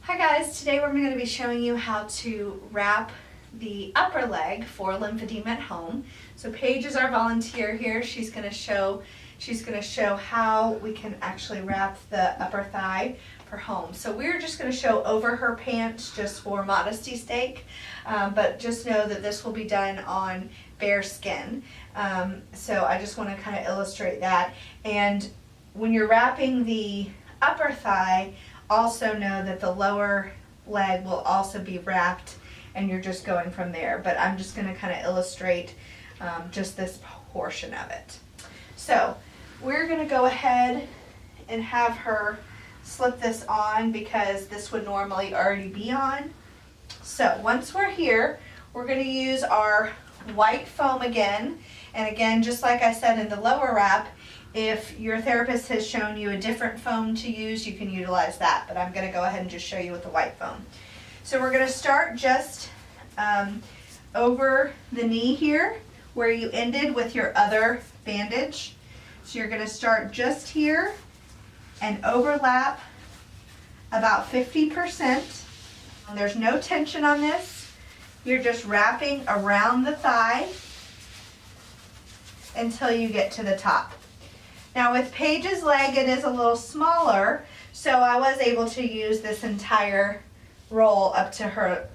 Hi guys, today we're going to be showing you how to wrap the upper leg for lymphedema at home. So Paige is our volunteer here. She's going to show how we can actually wrap the upper thigh for home. So we're just going to show over her pants just for modesty's sake, but just know that this will be done on bare skin. So I just want to kind of illustrate that. And when you're wrapping the upper thigh, also know that the lower leg will also be wrapped, and you're just going from there. But I'm just going to kind of illustrate just this portion of it. So we're going to go ahead and have her slip this on because this would normally already be on. So once we're here, we're going to use our white foam again. And again, just like I said in the lower wrap, if your therapist has shown you a different foam to use, you can utilize that, but I'm going to go ahead and just show you with the white foam. So we're going to start just over the knee here where you ended with your other bandage. So you're going to start just here and overlap about 50%. There's no tension on this. You're just wrapping around the thigh until you get to the top. Now with Paige's leg, it is a little smaller, so I was able to use this entire roll up to her,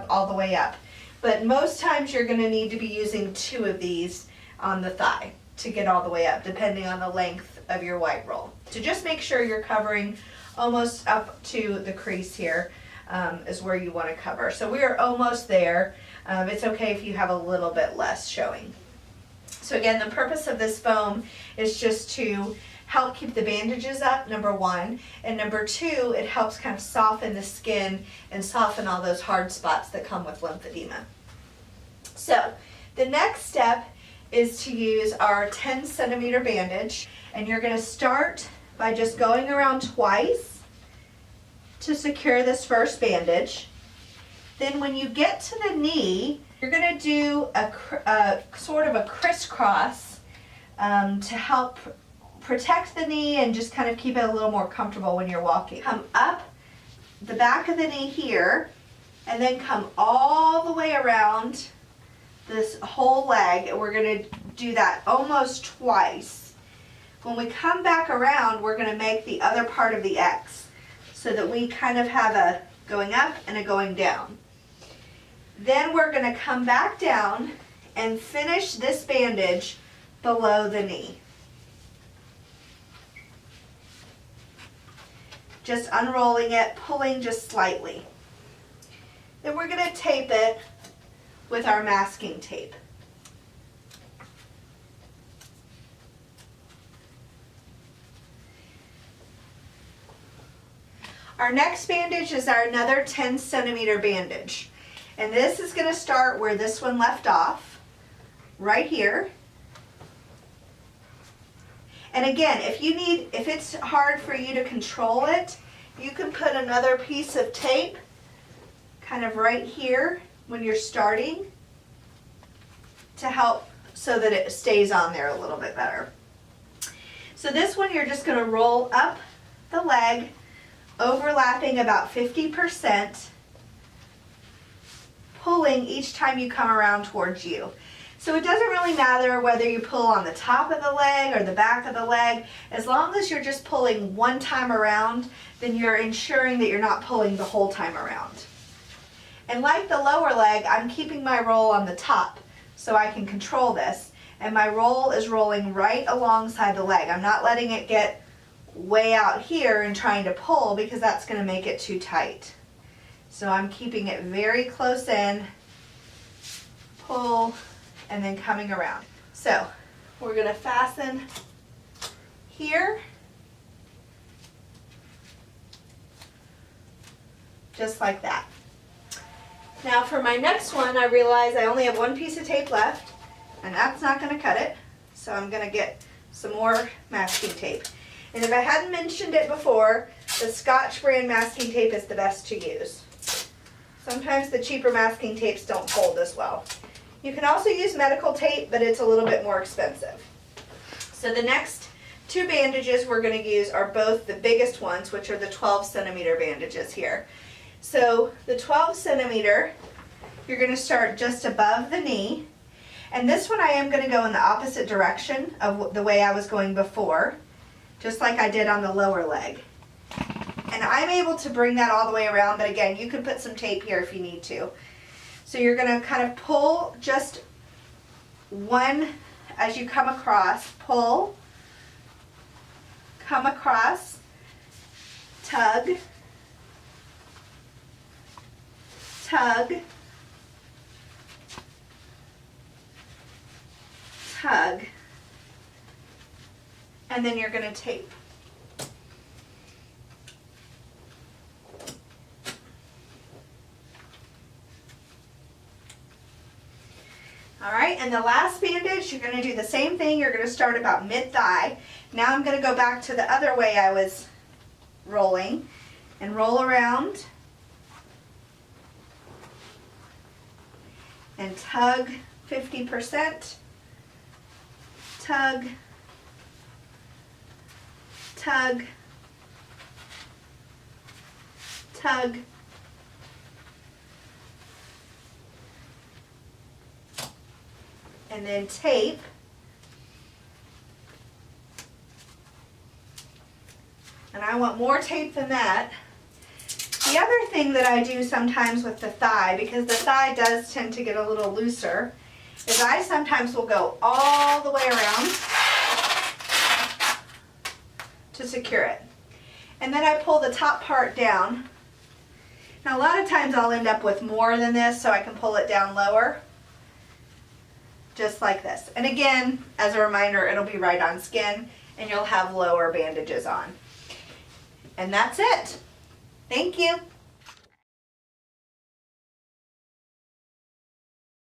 all the way up. But most times you're going to need to be using 2 of these on the thigh to get all the way up, depending on the length of your white roll. So just make sure you're covering almost up to the crease here is where you want to cover. So we are almost there. It's okay if you have a little bit less showing. So again, the purpose of this foam is just to help keep the bandages up, number 1, and number 2, it helps kind of soften the skin and soften all those hard spots that come with lymphedema. So the next step is to use our 10 centimeter bandage, and you're going to start by just going around twice to secure this first bandage. Then when you get to the knee, you're going to do a sort of a crisscross to help protect the knee and just kind of keep it a little more comfortable when you're walking. Come up the back of the knee here and then come all the way around this whole leg, and we're going to do that almost twice. When we come back around, we're going to make the other part of the X so that we kind of have a going up and a going down. Then we're going to come back down and finish this bandage below the knee. Just unrolling it, pulling just slightly. Then we're going to tape it with our masking tape. Our next bandage is another 10 centimeter bandage. And this is going to start where this one left off, right here. And again, if it's hard for you to control it, you can put another piece of tape kind of right here when you're starting to help so that it stays on there a little bit better. So this one you're just going to roll up the leg, overlapping about 50%. Pulling each time you come around towards you. So it doesn't really matter whether you pull on the top of the leg or the back of the leg. As long as you're just pulling one time around, then you're ensuring that you're not pulling the whole time around. And like the lower leg, I'm keeping my roll on the top so I can control this. And my roll is rolling right alongside the leg. I'm not letting it get way out here and trying to pull because that's going to make it too tight. So I'm keeping it very close in, pull, and then coming around. So we're going to fasten here, just like that. Now for my next one, I realize I only have 1 piece of tape left, and that's not going to cut it. So I'm going to get some more masking tape. And if I hadn't mentioned it before, the Scotch brand masking tape is the best to use. Sometimes the cheaper masking tapes don't hold as well. You can also use medical tape, but it's a little bit more expensive. So the next 2 bandages we're going to use are both the biggest ones, which are the 12 centimeter bandages here. So the 12 centimeter, you're going to start just above the knee. And this one I am going to go in the opposite direction of the way I was going before, just like I did on the lower leg. And I'm able to bring that all the way around, but again, you can put some tape here if you need to. So you're going to kind of pull just one as you come across, pull, come across, tug, tug, tug, and then you're going to tape. All right, and the last bandage, you're going to do the same thing. You're going to start about mid-thigh. Now I'm going to go back to the other way I was rolling and roll around and tug 50%, tug, tug, tug, and then tape. And I want more tape than that. The other thing that I do sometimes with the thigh, because the thigh does tend to get a little looser, is I sometimes will go all the way around to secure it. And then I pull the top part down. Now a lot of times I'll end up with more than this, so I can pull it down lower. Just like this. And again, as a reminder, it'll be right on skin and you'll have lower bandages on. And that's it. Thank you.